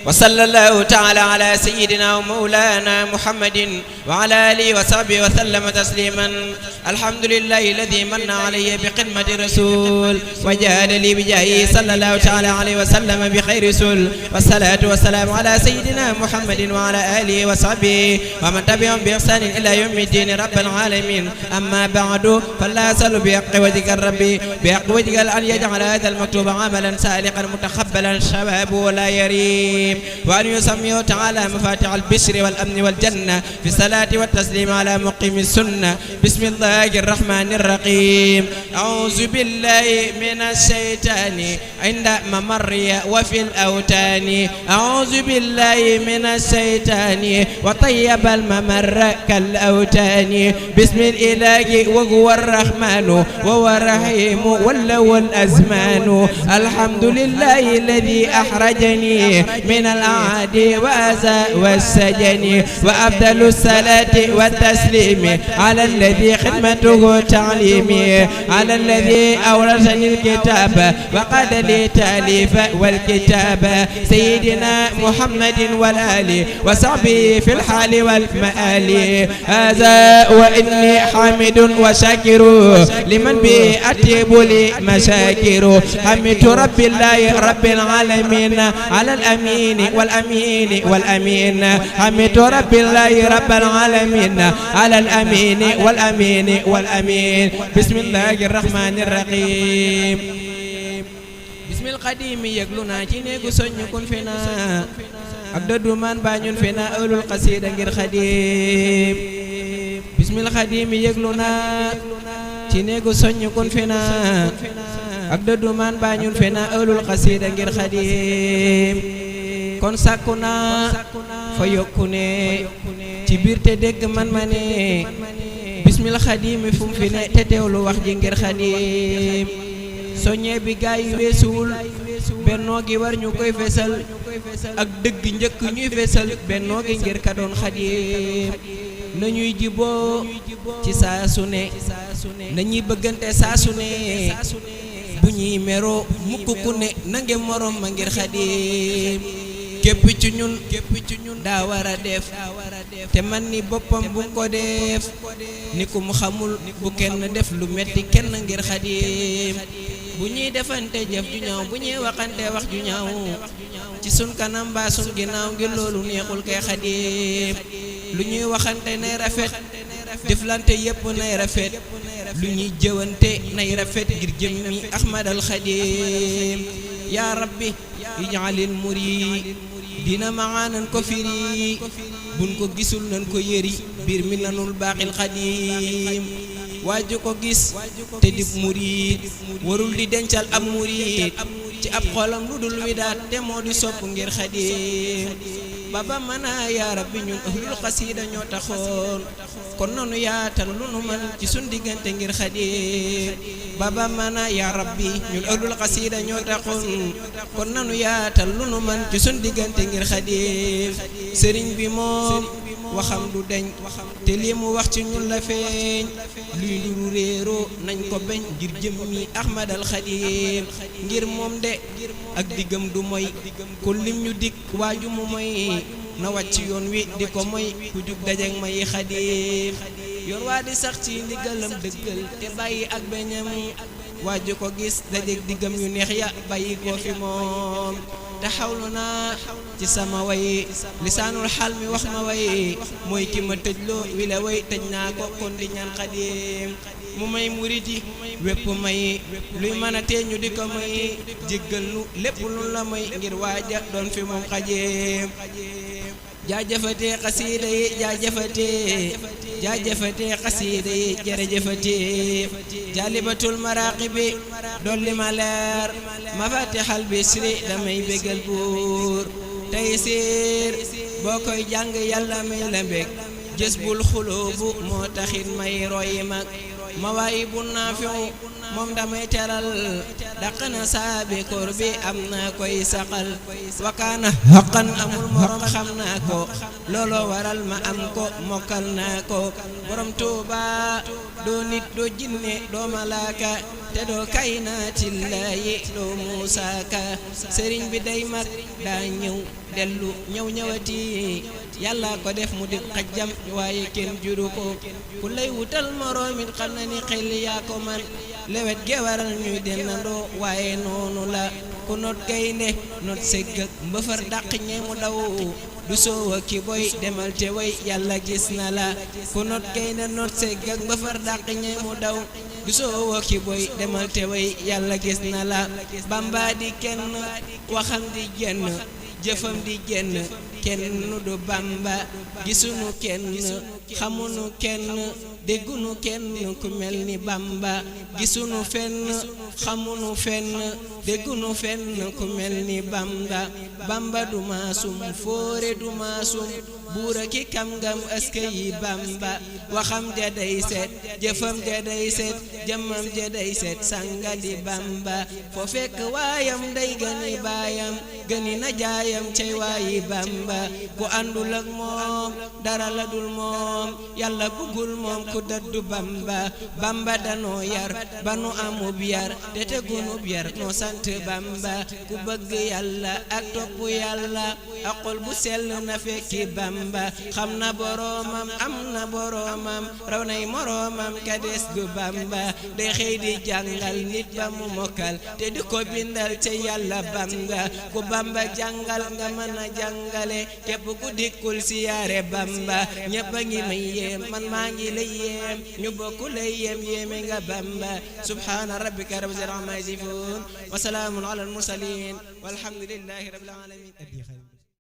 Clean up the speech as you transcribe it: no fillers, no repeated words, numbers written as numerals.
وصلى الله تعالى على سيدنا ومولانا محمد وعلى آله وصحبه وسلم تسليما. الحمد لله الذي من علي بقدمة الرسول وجعل لي بجاهه صلى الله تعالى عليه وسلم بخير رسول. والصلاة والسلام على سيدنا محمد وعلى آله وصحبه ومن تبعهم بإحسان إلى يوم الدين رب العالمين. أما بعد فلا أسأل بحق وجهك الرب بحق وجهك أن يجعل هذا المكتوب عملا سالقا متقبلا شباب ولا يريم، وأن يسميه تعالى مفاتيح البشر والأمن والجنة في الصلاة والتسليم على مقيم السنة. بسم الله الرحمن الرحيم. أعوذ بالله من الشيطان عند ممري وفي الأوتان. أعوذ بالله من الشيطان وطيب الممر كالأوتان. بسم الإله وهو الرحمن وهو الرحيم ولو الأزمان. الحمد لله الذي أحرجني من الأعادي وأذى والسجن، وأفضل الصلاة والتسليم على الذي خدمته تعليمي، على الذي أورثني الكتاب وقاد لي تأليف والكتاب، سيدنا محمد والآل وصحبه في الحال والمآل. هذا وإني حامد وشاكر لمن به أتيب لي مشاكر. حمدت رب الله رب العالمين على الأمين والأمين والأمين. حمدت رب الله رب العالمين على الأمين والأمين والأمين. بسم الله الرحمن الرحيم. بسم القديم يقلنا جينيكو سنكون فينا أبدو من بانيون فينا أولو القصيدة غير خديم. بسم القديم يقلنا جينيكو سنكون فينا أبدو من بانيون فينا أولو القصيدة غير خديم. kon sàkku naa fa yokku ne ci biir te dégg man ma ne bismil xadimi fu mu fi ne te teewlu wax ji ngir xadim. soññee bi gaay yi weesuwul bennoo gi war ñu koy fesal ak dëgg njëkk ñuy fesal bennoo gi ngir ka doon xadim. nañuy jiboo ci saa su ne nañuy bëggante saa su ne bu ñuy meroo mukk ku ne nange morom ma ngir xadim. képp ci ñun daa war a def te man ni boppam bu ko def ni ku mu xamul bu kenn def lu metti kenn ngir xadim. bu ñuy defante jëf ju ñaaw bu ñuy waxante wax ju ñaaw ci sun kanam mbaa sun ginnaaw ngir loolu neexul kay xadim. lu ñuy waxante nay rafet deflante yépp nay rafet lu ñuy jëwante nay rafet ngir jëmmi Ahmad al Xadim. yaa rabbi ij'alil murid dina maanan ko firi buñ ko gisul nan ko yëri biir mi nanul baaxil xadim. waaju ko gis te dib murid warul di dencal ab murid ci ab xolam lu dul widaat te moo di sopp ngir xadim. baba mana yaa rabbi ñun ahlul xasida ñoo taxoon kon nanu yaatal lu nu man ci sun diggante ngir xadim. baba mana yaa rabbi ñun ahlul xasida ñoo taxoon kon nanu yaatal lu nu man ci sun diggante ngir xadim. sëriñ bi moom waxam du deñ te lii mu wax ci ñun la feeñ luy nduru réeroo nañ ko beñ ngir jëmmi Ahmad al Xadim. ngir moom de ak diggam du moy ku lim ñu dig waaju mu moy na wàcc yoon wi di ko moy ku jug dajeg may xadim. yoon waa di sax ci ndigalam dëggal te bàyyi ak beñam waaju ko gis dajeg diggam yu neex ya bàyyi ko fi moom. te xawlu naa ci sama way lisaanul xaal mi wax ma way mooy ki ma tëjloo wi la way tëj naa ko kon di ñaan xadim. mu may murit yi wépp may luy mën a tee ñu di ko may jéggal nu lépp lu la may ngir waaja doon fi moom xadim. jaajëfatee xasiida yi jaajëfatee xasiida yi jërëjëfatee jaalibatul maraaqibi dolli ma leer mafatihal bisri damay bégal buur tey siir boo koy jàng yàlla may la mbég jës bul xuloobu moo taxit may royi mag mawaayibu naafiu moom damay teral dàq na saabi kor bi am na koy saxal wakaana xaqan amul morom xam naa ko looloo waral ma am ko mokkal naa ko borom Tuuba doo nit doo jinne doo malaaka te doo kaynaatillaahi doo Muusaa Ka sëriñ bi day mag daa ñëw dellu ñëwati yàlla ko def mu di xajjam waaye kenn juru ko ku lay wutal moroomit xam na ni xel yaa ko man lewet ge waral ñuy dennandoo waaye noonu la ku not gaynde not segg ak mbëfër dàq ñe mu daw du soowa ki boy demal te way yàlla gis na la ku not gaynde not segg ak mbëfër dàq ñe mu daw du soowa ki boy demal te way yàlla gis na la Bamba di kenn waxam di jenn jëfam di jenn kenn du Bamba gisunu kenn xamunu kenn déggunu kenn ku mel ni Bamba gisunu fenn xamunu fenn déggunu fenn ku mel ni Bamba Bamba du maasum foore du maasum buura ki kam ngam aska yi Bamba waxam ja day set jëfam ja day set jëmmam ja day set sanga di Bamba foo fekk waayam day gëni baayam gëni na jaayam cay waayi Bamba ku àndul ak moom dara la dul moom yàlla bëggul moom ku daddu Bamba Bamba danoo yar ba nu amub yar te tegunub yar noo sant Bamba ku bëgg yàlla ak topp yàlla ak xol bu sell na fekki Bamba xam na boroomam am na boroomam raw nay moroomam ka des gu Bamba day xëy di jàngal nit ba mu mokkal te di ko bindal ca yàlla Bamba ku Bamba jàngal nga mën a jàngale képp ku dikkul siyaare Bamba ñépp a ngi may yéem man maa ngi lay yéem ñu bokk lay yéem yéeme nga Bamba subhaana rabbika rabbil izzati amma yasifuun wa salaamun alal mursaliin walhamdulillahi rabbil aalamiin.